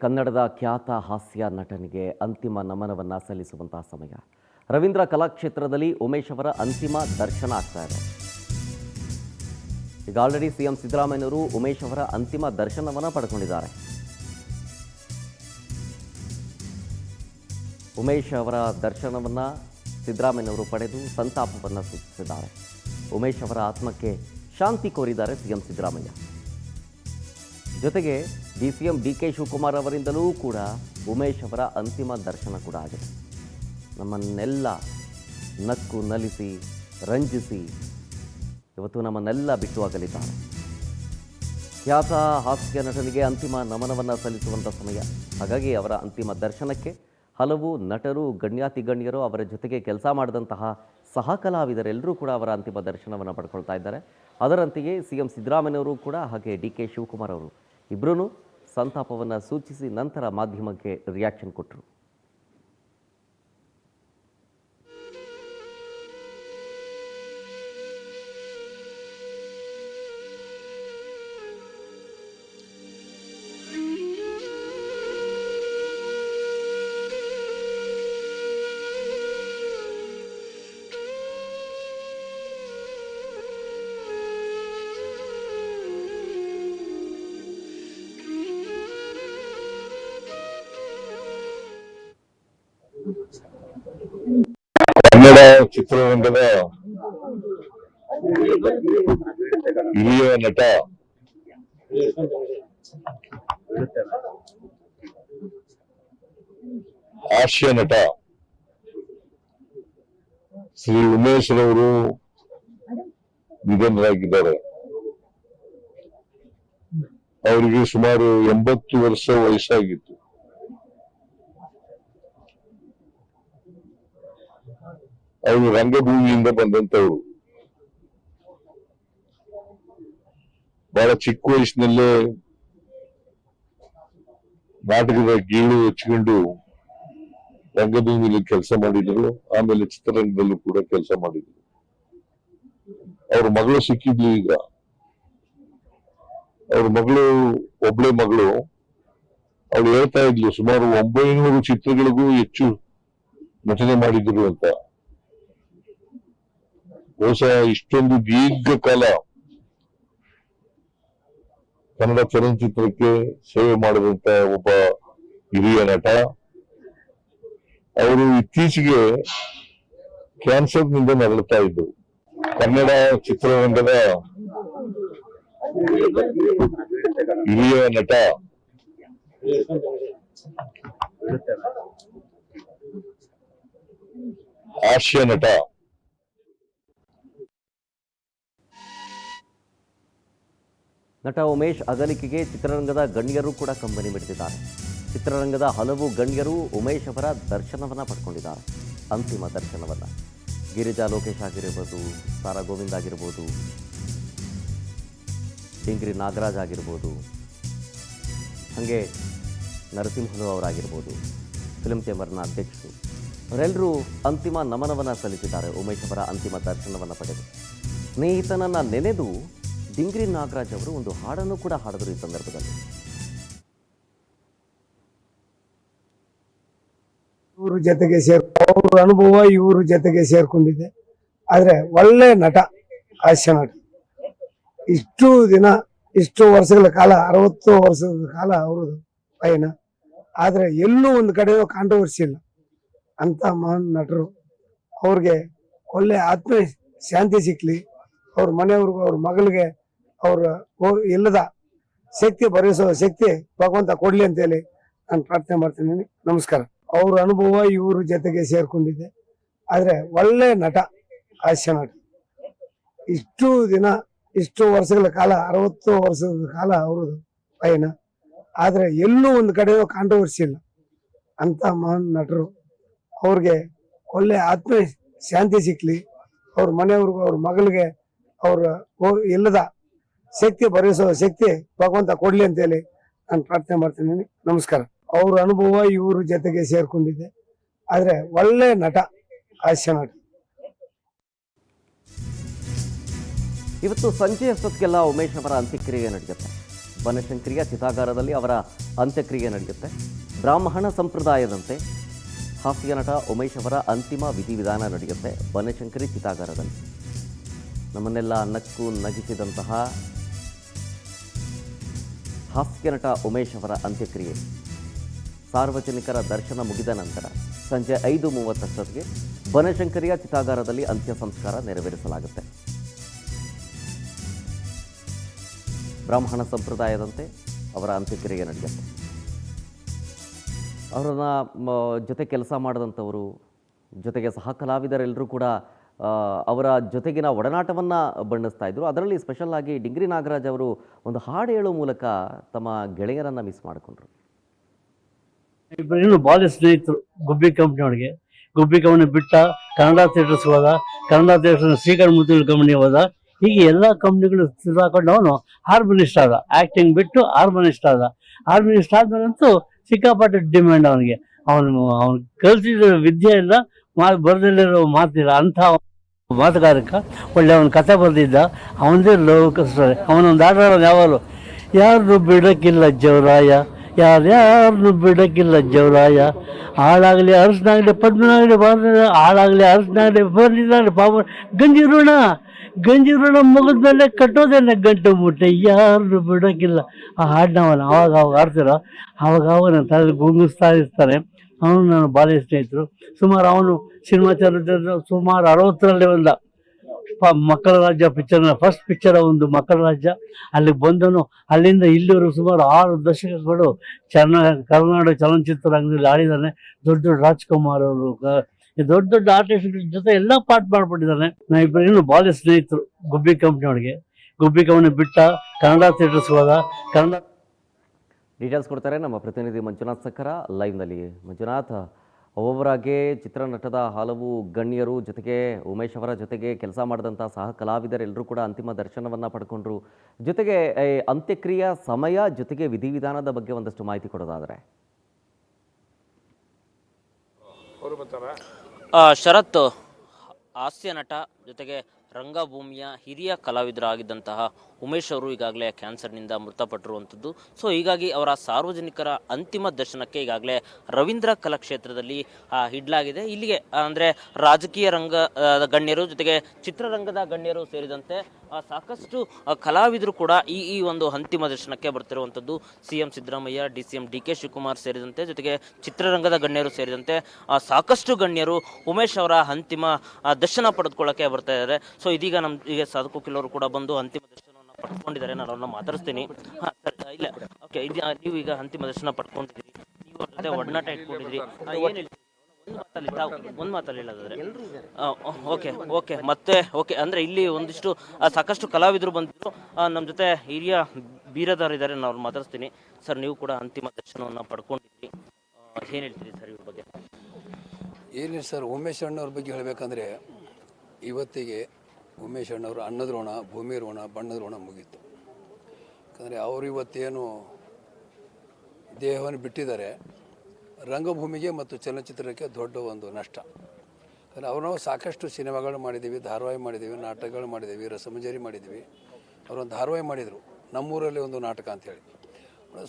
ಕನ್ನಡದ ಖ್ಯಾತ ಹಾಸ್ಯ ನಟನಿಗೆ ಅಂತಿಮ ನಮನವನ್ನು ಸಲ್ಲಿಸುವಂತಹ ಸಮಯ. ರವೀಂದ್ರ ಕಲಾಕ್ಷೇತ್ರದಲ್ಲಿ ಉಮೇಶ್ ಅವರ ಅಂತಿಮ ದರ್ಶನ ಆಗ್ತಾ ಇದೆ. ಈಗ ಆಲ್ರೆಡಿ ಸಿಎಂ ಸಿದ್ದರಾಮಯ್ಯನವರು ಉಮೇಶ್ ಅವರ ಅಂತಿಮ ದರ್ಶನವನ್ನು ಪಡ್ಕೊಂಡಿದ್ದಾರೆ. ಉಮೇಶ್ ಅವರ ದರ್ಶನವನ್ನು ಸಿದ್ದರಾಮಯ್ಯನವರು ಪಡೆದು ಸಂತಾಪವನ್ನು ಸೂಚಿಸಿದ್ದಾರೆ. ಉಮೇಶ್ ಅವರ ಆತ್ಮಕ್ಕೆ ಶಾಂತಿ ಕೋರಿದ್ದಾರೆ ಸಿಎಂ ಸಿದ್ದರಾಮಯ್ಯ. ಜೊತೆಗೆ ಡಿಸಿಎಂ ಡಿಕೆ ಶಿವಕುಮಾರ್ ಅವರಿಂದಲೂ ಕೂಡ ಉಮೇಶ್ ಅವರ ಅಂತಿಮ ದರ್ಶನ ಕೂಡ ಆಗಿದೆ. ನಮ್ಮನ್ನೆಲ್ಲ ನಕ್ಕು ನಲಿಸಿ ರಂಜಿಸಿ ಇವತ್ತು ನಮ್ಮನ್ನೆಲ್ಲ ಬಿಟ್ಟು ಅಗಲಿದ್ದಾರೆ. ಖ್ಯಾತ ಹಾಸ್ಯ ನಟನಿಗೆ ಅಂತಿಮ ನಮನವನ್ನು ಸಲ್ಲಿಸುವಂಥ ಸಮಯ. ಹಾಗಾಗಿ ಅವರ ಅಂತಿಮ ದರ್ಶನಕ್ಕೆ ಹಲವು ನಟರು, ಗಣ್ಯರು, ಅವರ ಜೊತೆಗೆ ಕೆಲಸ ಮಾಡಿದಂತಹ ಸಹ ಕಲಾವಿದರೆಲ್ಲರೂ ಕೂಡ ಅವರ ಅಂತಿಮ ದರ್ಶನವನ್ನು ಪಡ್ಕೊಳ್ತಾ ಇದ್ದಾರೆ. ಅದರಂತೆಯೇ ಸಿಎಂ ಸಿದ್ದರಾಮಯ್ಯನವರು ಕೂಡ ಹಾಗೆ ಡಿಕೆ ಶಿವಕುಮಾರ್ ಅವರು ಇಬ್ಬರೂ ಸಂತಾಪವನ್ನು ಸೂಚಿಸಿ ನಂತರ ಮಾಧ್ಯಮಕ್ಕೆ ರಿಯಾಕ್ಷನ್ ಕೊಟ್ಟರು. ಕನ್ನಡ ಚಿತ್ರರಂಗದ ಹಿರಿಯ ನಟ, ಹಾಸ್ಯ ನಟ ಶ್ರೀ ಉಮೇಶ್ ರವರು ನಿಧನರಾಗಿದ್ದಾರೆ. ಅವರಿಗೆ ಸುಮಾರು 80 ವರ್ಷ ವಯಸ್ಸಾಗಿತ್ತು. ಅವರು ರಂಗಭೂಮಿಯಿಂದ ಬಂದಂತವರು. ಬಹಳ ಚಿಕ್ಕ ವಯಸ್ಸಿನಲ್ಲೇ ನಾಟಕದ ಗೀಳು ಹಚ್ಕೊಂಡು ರಂಗಭೂಮಿಯಲ್ಲಿ ಕೆಲಸ ಮಾಡಿದ್ರು. ಆಮೇಲೆ ಚಿತ್ರರಂಗದಲ್ಲೂ ಕೂಡ ಕೆಲಸ ಮಾಡಿದ್ರು. ಅವ್ರ ಮಗಳು ಸಿಕ್ಕಿದ್ಲು. ಈಗ ಅವ್ರ ಮಗಳು, ಒಬ್ಳೆ ಮಗಳು, ಅವಳು ಹೇಳ್ತಾ ಇದ್ಲು ಸುಮಾರು 900 ಚಿತ್ರಗಳಿಗೂ ಹೆಚ್ಚು ನಟನೆ ಮಾಡಿದ್ರು ಅಂತ. ಬಹುಶಃ ಇಷ್ಟೊಂದು ದೀರ್ಘಕಾಲ ಕನ್ನಡ ಚಲನಚಿತ್ರಕ್ಕೆ ಸೇವೆ ಮಾಡಿದಂತ ಒಬ್ಬ ಹಿರಿಯ ನಟ. ಅವರು ಇತ್ತೀಚೆಗೆ ಕ್ಯಾನ್ಸರ್ನಿಂದ ನರಳುತ್ತಾ ಇದ್ರು. ಕನ್ನಡ ಚಿತ್ರರಂಗದ ಹಿರಿಯ ನಟ, ಹಾಸ್ಯ ನಟ ನಟ ಉಮೇಶ್ ಅಗಲಿಕೆಗೆ ಚಿತ್ರರಂಗದ ಗಣ್ಯರು ಕೂಡ ಕಂಬನಿ ಮಿಡಿದಿದ್ದಾರೆ. ಚಿತ್ರರಂಗದ ಹಲವು ಗಣ್ಯರು ಉಮೇಶ್ ಅವರ ದರ್ಶನವನ್ನು ಪಡ್ಕೊಂಡಿದ್ದಾರೆ. ಅಂತಿಮ ದರ್ಶನವನ್ನು ಗಿರಿಜಾ ಲೋಕೇಶ್ ಆಗಿರ್ಬೋದು, ಸಾರಾ ಗೋವಿಂದ್ ಆಗಿರ್ಬೋದು, ಡಿಂಗ್ರಿ ನಾಗರಾಜ್ ಆಗಿರ್ಬೋದು, ಹಾಗೆ ನರಸಿಂಹಲು ಅವರಾಗಿರ್ಬೋದು, ಫಿಲ್ಮ್ ಚೇಂಬರ್ನ ಅಧ್ಯಕ್ಷರು, ಅವರೆಲ್ಲರೂ ಅಂತಿಮ ನಮನವನ್ನು ಸಲ್ಲಿಸಿದ್ದಾರೆ. ಉಮೇಶ್ ಅವರ ಅಂತಿಮ ದರ್ಶನವನ್ನು ಪಡೆದು ಸ್ನೇಹಿತನನ್ನು ನೆನೆದು ಡಿಂಗ್ರಿ ನಾಗರಾಜ್ ಅವರು ಒಂದು ಹಾಡನ್ನು ಕೂಡ ಹಾಡಿದ್ರು. ಈ ಸಂದರ್ಭದಲ್ಲಿ ಇವ್ರ ಜೊತೆಗೆ ಅವ್ರ ಅನುಭವ ಇವ್ರ ಜೊತೆಗೆ ಸೇರ್ಕೊಂಡಿದೆ. ಆದ್ರೆ ಒಳ್ಳೆ ನಟ, ಹಾಸ್ಯ ನಟ. ಇಷ್ಟು ದಿನ, ಇಷ್ಟು ವರ್ಷಗಳ ಕಾಲ, 60 ವರ್ಷದ ಕಾಲ ಅವ್ರದ್ದು ಪಯಣ. ಆದ್ರೆ ಎಲ್ಲೂ ಒಂದು ಕಡೆ ಕಾಂಟ್ರವರ್ಸಿ ಇಲ್ಲ ಅಂತ ಮಹಾನ್ ನಟರು. ಅವ್ರಿಗೆ ಒಳ್ಳೆ ಆತ್ಮ ಶಾಂತಿ ಸಿಕ್ಲಿ, ಅವ್ರ ಮನೆಯವ್ರಿಗೂ ಅವ್ರ ಮಗಳಿಗೆ ಅವ್ರ ಇಲ್ಲದ ಶಕ್ತಿ ಭರಿಸೋ ಶಕ್ತಿ ಭಗವಂತ ಕೊಡ್ಲಿ ಅಂತ ಹೇಳಿ ನಾನು ಪ್ರಾರ್ಥನೆ ಮಾಡ್ತೀನಿ. ನಮಸ್ಕಾರ. ಅವ್ರ ಅನುಭವ ಇವ್ರ ಜೊತೆಗೆ ಸೇರ್ಕೊಂಡಿದೆ. ಆದ್ರೆ ಒಳ್ಳೆ ನಟ, ಹಾಸ್ಯ ನಟ. ಇಷ್ಟು ದಿನ, ಇಷ್ಟು ವರ್ಷಗಳ ಕಾಲ, 60 ವರ್ಷದ ಕಾಲ ಅವ್ರದ್ದು ಪಯಣ. ಆದ್ರೆ ಎಲ್ಲೂ ಒಂದು ಕಡೆ ಕಾಂಟ್ರವರ್ಸಿ ಇಲ್ಲ ಅಂತ ಮಹಾನ್ ನಟರು. ಅವ್ರಿಗೆ ಒಳ್ಳೆ ಆತ್ಮ ಶಾಂತಿ ಸಿಕ್ಲಿ, ಅವ್ರ ಮನೆಯವ್ರಿಗೂ ಅವ್ರ ಮಗಳಿಗೆ ಅವ್ರ ಇಲ್ಲದ ಶಕ್ತಿ ಭರಿಸೋ ಶಕ್ತಿ ಭಗವಂತ ಕೊಡ್ಲಿ ಅಂತ ಹೇಳಿ ನಾನು ಪ್ರಾರ್ಥನೆ ಮಾಡ್ತೀನಿ. ನಮಸ್ಕಾರ. ಅವ್ರ ಅನುಭವ ಇವ್ರ ಜೊತೆಗೆ ಸೇರ್ಕೊಂಡಿದೆ. ಆದ್ರೆ ಒಳ್ಳೆ ನಟ, ಹಾಸ್ಯ ನಟ. ಇವತ್ತು ಸಂಜೆ ಅಷ್ಟೊತ್ತಿಗೆಲ್ಲ ಉಮೇಶ್ ಅವರ ಅಂತ್ಯಕ್ರಿಯೆ ನಡೆಯುತ್ತೆ. ಬನಶಂಕರಿಯ ಚಿತಾಗಾರದಲ್ಲಿ ಅವರ ಅಂತ್ಯಕ್ರಿಯೆ ನಡೆಯುತ್ತೆ. ಬ್ರಾಹ್ಮಣ ಸಂಪ್ರದಾಯದಂತೆ ಹಾಸ್ಯ ನಟ ಉಮೇಶ್ ಅವರ ಅಂತಿಮ ವಿಧಿವಿಧಾನ ನಡೆಯುತ್ತೆ ಬನಶಂಕರಿ ಚಿತಾಗಾರದಲ್ಲಿ. ನಮ್ಮನ್ನೆಲ್ಲ ನಕ್ಕು ನಗಿಸಿದಂತಹ ಹಾಸ್ಯ ನಟ ಉಮೇಶ್ ಅವರ ಅಂತ್ಯಕ್ರಿಯೆ ಸಾರ್ವಜನಿಕರ ದರ್ಶನ ಮುಗಿದ ನಂತರ ಸಂಜೆ 5:30 ಬನಶಂಕರಿಯ ಚಿತಾಗಾರದಲ್ಲಿ ಅಂತ್ಯ ಸಂಸ್ಕಾರ ನೆರವೇರಿಸಲಾಗುತ್ತೆ. ಬ್ರಾಹ್ಮಣ ಸಂಪ್ರದಾಯದಂತೆ ಅವರ ಅಂತ್ಯಕ್ರಿಯೆ ನಡೆಯುತ್ತೆ. ಅವರನ್ನ ಜೊತೆ ಕೆಲಸ ಮಾಡಿದಂಥವರು, ಜೊತೆಗೆ ಸಹ ಕಲಾವಿದರೆಲ್ಲರೂ ಕೂಡ ಅವರ ಜೊತೆಗಿನ ಒಡನಾಟವನ್ನು ಬಣ್ಣಿಸ್ತಾ ಇದ್ರು. ಅದರಲ್ಲಿ ಸ್ಪೆಷಲ್ ಆಗಿ ಡಿಂಗ್ರಿ ನಾಗರಾಜ್ ಅವರು ಒಂದು ಹಾಡು ಹೇಳೋ ಮೂಲಕ ತಮ್ಮ ಗೆಳೆಯರನ್ನು ಮಿಸ್ ಮಾಡಿಕೊಂಡ್ರು. ಇಬ್ಬರು ಬಾಲ್ಯ ಸ್ನೇಹಿತರು. ಗುಬ್ಬಿ ಕಂಪ್ನಿಯೊಳಗೆ ಗುಬ್ಬಿ ಕಂಪ್ನಿ ಬಿಟ್ಟ ಕನ್ನಡ ಥಿಯೇಟರ್ಸ್ ಹೋದ, ಕನ್ನಡ ಥಿಯೇಟರ್ಸ್ ಶ್ರೀಕರ್ ಮುತ್ತೂರು ಕಂಪ್ನಿ ಹೋದ. ಹೀಗೆ ಎಲ್ಲ ಕಂಪ್ನಿಗಳು ಸಿಕ್ಕಾಕೊಂಡು ಅವನು ಹಾರ್ಮೋನಿಸ್ಟ್ ಆದ. ಆಕ್ಟಿಂಗ್ ಬಿಟ್ಟು ಹಾರ್ಮೋನಿಸ್ಟ್ ಆದ. ಹಾರ್ಮೋನಿಸ್ಟ್ ಆದ್ಮೇಲಂತೂ ಸಿಕ್ಕಾಪಟ್ಟೆ ಡಿಮ್ಯಾಂಡ್ ಅವನಿಗೆ. ಅವನು ಕಲಿಸಿದ ವಿದ್ಯೆ ಇಲ್ಲ, ಬರೆದಿರೋ ಮಾತಿಲ್ಲ. ಅಂಥ ಮಾತುಗಾರಕ ಒಳ್ಳೆ ಅವನ ಕಥೆ ಬರೆದಿದ್ದ. ಅವನದೇ ಲೋಕಸ್. ಅವನೊಂದು ಆಟ ಆಡೋದು ಯಾವಾಗಲೂ, ಯಾರನ್ನು ಬಿಡಕ್ಕಿಲ್ಲ ಜವರಾಯ, ಯಾರ್ಯಾರನ್ನು ಬಿಡಕ್ಕಿಲ್ಲ ಜವರಾಯ, ಹಾಳಾಗಲಿ ಅರಸನಾಗಲಿ ಪದ್ಮನಾಗಲಿ ಹಾಳಾಗಲಿ ಅರಸನಾಗಲಿ ಬರ್ಲಿಲ್ಲ ಪಾಪ ಗಂಜಿ ಋಣ ಮುಗಿದ ಮೇಲೆ ಕಟ್ಟೋದೇನೆ ಗಂಟು ಮುಟ್ಟೆ, ಯಾರು ಬಿಡೋಕ್ಕಿಲ್ಲ. ಆ ಹಾಡನ್ನ ಅವಾಗ ಆಡ್ತಿರೋ ಅವಾಗ ಅವನ ತಲೆ ಗುಂಗಿಸ್ತಾ ಇರ್ತಾರೆ. ಅವನು ನನ್ನ ಬಾಲ್ಯ ಸ್ನೇಹಿತರು. ಸುಮಾರು ಅವನು ಸಿನಿಮಾ ಸುಮಾರು 60ರಲ್ಲಿ ಬಂದ. ಮಕ್ಕಳ ರಾಜ್ಯ ಪಿಕ್ಚರ್ನ ಫಸ್ಟ್ ಪಿಕ್ಚರ್ ಒಂದು ಮಕ್ಕಳ ರಾಜ್ಯ. ಅಲ್ಲಿಗೆ ಬಂದನು. ಅಲ್ಲಿಂದ ಇಲ್ಲಿವರೆಗೂ ಸುಮಾರು 6 ದಶಕಗಳು ಕರ್ನಾಟಕ ಚಲನಚಿತ್ರ ರಂಗದಲ್ಲಿ ಆಡಿದ್ದಾನೆ. ದೊಡ್ಡ ರಾಜ್ಕುಮಾರ್ ಅವರು, ದೊಡ್ಡ ಆರ್ಟಿಸ್ಟ್ ಜೊತೆ ಎಲ್ಲ ಪಾರ್ಟ್ ಮಾಡ್ಬಿಟ್ಟಿದ್ದಾನೆ. ನಾವಿಬ್ಬರು ಬಾಲ್ಯ ಸ್ನೇಹಿತರು. ಗುಬ್ಬಿ ಕಂಪ್ನಿಯೊಳಗೆ ಗುಬ್ಬಿ ಕಂಪ್ನಿ ಬಿಟ್ಟ ಕನ್ನಡ ಥಿಯೇಟರ್ಸ್ ಹೋದ. ಕನ್ನಡ ಡೀಟೇಲ್ಸ್ ಕೊಡ್ತಾರೆ ನಮ್ಮ ಪ್ರತಿನಿಧಿ ಮಂಜುನಾಥ್ ಸಕ್ಕರ ಲೈವ್ನಲ್ಲಿ. ಮಂಜುನಾಥ್, ಒಬ್ಬೊಬ್ಬರಾಗೆ ಚಿತ್ರನಟದ ಹಲವು ಗಣ್ಯರು ಜೊತೆಗೆ ಉಮೇಶ್ ಅವರ ಜೊತೆಗೆ ಕೆಲಸ ಮಾಡಿದಂಥ ಸಹ ಕಲಾವಿದರೆಲ್ಲರೂ ಕೂಡ ಅಂತಿಮ ದರ್ಶನವನ್ನು ಪಡ್ಕೊಂಡ್ರು. ಜೊತೆಗೆ ಅಂತ್ಯಕ್ರಿಯೆ ಸಮಯ ಜೊತೆಗೆ ವಿಧಿವಿಧಾನದ ಬಗ್ಗೆ ಒಂದಷ್ಟು ಮಾಹಿತಿ ಕೊಡೋದಾದರೆ. ಶರತ್, ಹಾಸ್ಯ ನಟ ಜೊತೆಗೆ ರಂಗಭೂಮಿಯ ಹಿರಿಯ ಕಲಾವಿದರಾಗಿದ್ದಂತಹ ಉಮೇಶ್ ಅವರು ಈಗಾಗಲೇ ಕ್ಯಾನ್ಸರ್ನಿಂದ ಮೃತಪಟ್ಟಿರುವಂಥದ್ದು. ಸೊ ಹೀಗಾಗಿ ಅವರ ಸಾರ್ವಜನಿಕರ ಅಂತಿಮ ದರ್ಶನಕ್ಕೆ ಈಗಾಗಲೇ ರವೀಂದ್ರ ಕಲಾಕ್ಷೇತ್ರದಲ್ಲಿ ಇಡಲಾಗಿದೆ. ಇಲ್ಲಿಗೆ ಅಂದರೆ ರಾಜಕೀಯ ರಂಗದ ಗಣ್ಯರು ಜೊತೆಗೆ ಚಿತ್ರರಂಗದ ಗಣ್ಯರು ಸೇರಿದಂತೆ ಸಾಕಷ್ಟು ಕಲಾವಿದರು ಕೂಡ ಈ ಒಂದು ಅಂತಿಮ ದರ್ಶನಕ್ಕೆ ಬರ್ತಿರುವಂಥದ್ದು. CM Siddaramaiah, DCM DK Shivakumar ಸೇರಿದಂತೆ ಜೊತೆಗೆ ಚಿತ್ರರಂಗದ ಗಣ್ಯರು ಸೇರಿದಂತೆ ಸಾಕಷ್ಟು ಗಣ್ಯರು ಉಮೇಶ್ ಅವರ ಅಂತಿಮ ದರ್ಶನ ಪಡೆದುಕೊಳ್ಳಕ್ಕೆ ಬರ್ತಾ ಇದ್ದಾರೆ. ಸೊ ಇದೀಗ ಈಗ ಸಾಧಕು ಕೆಲವರು ಕೂಡ ಬಂದು ಅಂತಿಮ ದರ್ಶನವನ್ನು ಪಡ್ಕೊಂಡಿದ್ದಾರೆ. ನಾನು ಅವ್ರನ್ನ ಮಾತಾಡಿಸ್ತೀನಿ. ಇಲ್ಲ, ಓಕೆ, ನೀವು ಈಗ ಅಂತಿಮ ದರ್ಶನ ಪಡ್ಕೊಂಡಿದ್ದೀರಿ, ನೀವು ಅವ್ರ ಜೊತೆ ಒಡನಾಟ ಇಟ್ಕೊಂಡಿದ್ರಿ, ಏನ್ ಹೇಳ್ತೀರಿ? ಒಂದು ಮಾತಲ್ಲಿಲ್ಲ ಓಕೆ ಮತ್ತೆ ಓಕೆ ಅಂದ್ರೆ ಇಲ್ಲಿ ಒಂದಿಷ್ಟು ಸಾಕಷ್ಟು ಕಲಾವಿದರು ಬಂದಿದ್ರು. ನಮ್ಮ ಜೊತೆ ಹಿರಿಯ ಬೀರದಾರ್ ಇದ್ದಾರೆ, ನಾನು ಅವ್ರು ಮಾತಾಡ್ತೀನಿ. ಸರ್, ನೀವು ಕೂಡ ಅಂತಿಮ ದರ್ಶನವನ್ನು ಪಡ್ಕೊಂಡಿದ್ರಿ, ಏನ್ ಹೇಳ್ತೀರಿ ಸರ್ ಇವ್ರ ಬಗ್ಗೆ? ಏನಿಲ್ಲ ಸರ್, ಉಮೇಶ್ ಅಣ್ಣವ್ರ ಬಗ್ಗೆ ಹೇಳಬೇಕಂದ್ರೆ ಇವತ್ತಿಗೆ ಉಮೇಶ್ ಅಣ್ಣವರು ಅನ್ನದ ಋಣ, ಭೂಮಿ ಋಣ, ಬಣ್ಣದ ಋಣ ಮುಗೀತು. ಯಾಕಂದರೆ ಅವರು ಇವತ್ತೇನು ದೇಹವನ್ನು ಬಿಟ್ಟಿದ್ದಾರೆ, ರಂಗಭೂಮಿಗೆ ಮತ್ತು ಚಲನಚಿತ್ರಕ್ಕೆ ದೊಡ್ಡ ಒಂದು ನಷ್ಟ. ಯಾಕಂದರೆ ಅವರು ನಾವು ಸಾಕಷ್ಟು ಸಿನಿಮಾಗಳು ಮಾಡಿದ್ದೀವಿ, ಧಾರಾವಾಹಿ ಮಾಡಿದ್ದೀವಿ, ನಾಟಕಗಳು ಮಾಡಿದ್ದೀವಿ, ರಸಮಂಜರಿ ಮಾಡಿದ್ದೀವಿ. ಅವರೊಂದು ಧಾರಾವಾಹಿ ಮಾಡಿದರು, ನಮ್ಮೂರಲ್ಲಿ ಒಂದು ನಾಟಕ ಅಂಥೇಳಿ.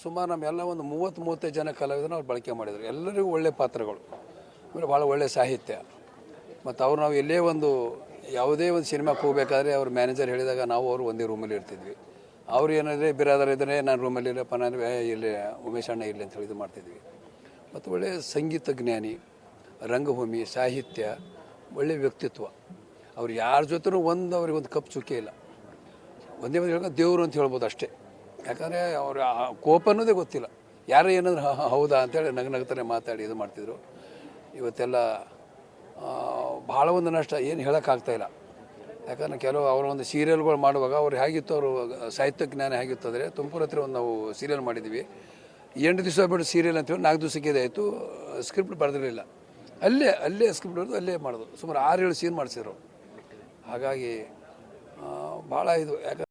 ಸುಮಾರು ನಮ್ಮೆಲ್ಲ ಒಂದು 30-35 ಜನ ಕಲಾವಿದರನ್ನ ಅವ್ರು ಬಳಕೆ ಮಾಡಿದರು. ಎಲ್ಲರಿಗೂ ಒಳ್ಳೆಯ ಪಾತ್ರಗಳು, ಆಮೇಲೆ ಭಾಳ ಒಳ್ಳೆಯ ಸಾಹಿತ್ಯ. ಮತ್ತು ಅವ್ರು ನಾವು ಎಲ್ಲೇ ಯಾವುದೇ ಒಂದು ಸಿನಿಮಾಕ್ಕೆ ಹೋಗಬೇಕಾದ್ರೆ ಅವ್ರ ಮ್ಯಾನೇಜರ್ ಹೇಳಿದಾಗ ನಾವು ಅವರು ಒಂದೇ ರೂಮಲ್ಲಿ ಇರ್ತಿದ್ವಿ. ಅವ್ರು ಏನಾದರೆ ಬಿರಾದರ್ ಇದ್ದರೆ ನಾನು ರೂಮಲ್ಲಿ ಇರಪ್ಪ, ನಾನು ಇಲ್ಲಿ ಉಮೇಶ್ ಅಣ್ಣ ಇರಲಿ ಅಂತ ಹೇಳಿದು ಮಾಡ್ತಿದ್ವಿ. ಮತ್ತು ಒಳ್ಳೆಯ ಸಂಗೀತ ಜ್ಞಾನಿ, ರಂಗಭೂಮಿ, ಸಾಹಿತ್ಯ, ಒಳ್ಳೆಯ ವ್ಯಕ್ತಿತ್ವ. ಅವ್ರು ಯಾರ ಜೊತೆನೂ ಅವ್ರಿಗೊಂದು ಕಪ್ ಚುಕ್ಕೆ ಇಲ್ಲ. ಒಂದೇ ಒಂದು ಹೇಳ್ಕೊಂಡು ದೇವರು ಅಂತ ಹೇಳ್ಬೋದು ಅಷ್ಟೇ. ಯಾಕಂದರೆ ಅವ್ರ ಕೋಪ ಅನ್ನೋದೇ ಗೊತ್ತಿಲ್ಲ. ಯಾರು ಏನಾದ್ರು ಹೌದಾ ಅಂತೇಳಿ ನಗ್ನಗ್ತಾರೆ ಮಾತಾಡಿ ಇದು ಮಾಡ್ತಿದ್ರು. ಇವತ್ತೆಲ್ಲ ಭಾಳ ಒಂದು ನಷ್ಟ, ಏನು ಹೇಳೋಕ್ಕಾಗ್ತಾಯಿಲ್ಲ. ಯಾಕಂದರೆ ಕೆಲವು ಅವರ ಒಂದು ಸೀರಿಯಲ್ಗಳು ಮಾಡುವಾಗ ಅವ್ರು ಹೇಗಿತ್ತು, ಅವರು ಸಾಹಿತ್ಯ ಜ್ಞಾನ ಹೇಗಿತ್ತು ಅಂದರೆ, ತುಮಕೂರು ಹತ್ರ ಒಂದು ನಾವು ಸೀರಿಯಲ್ ಮಾಡಿದ್ವಿ. 8 ದಿವಸ ಬಿಟ್ಟು ಸೀರಿಯಲ್ ಅಂತೇಳಿ 4 ದಿವಸಕ್ಕೆ ಇದಾಯಿತು. ಸ್ಕ್ರಿಪ್ಟ್ ಬರೆದಿರಲಿಲ್ಲ, ಅಲ್ಲೇ ಸ್ಕ್ರಿಪ್ಟ್ ಬರೆದು ಅಲ್ಲೇ ಮಾಡೋದು. ಸುಮಾರು 6-7 ಸೀನ್ ಮಾಡಿಸಿದ್ರು. ಹಾಗಾಗಿ ಭಾಳ ಇದು ಯಾಕಂದ್ರೆ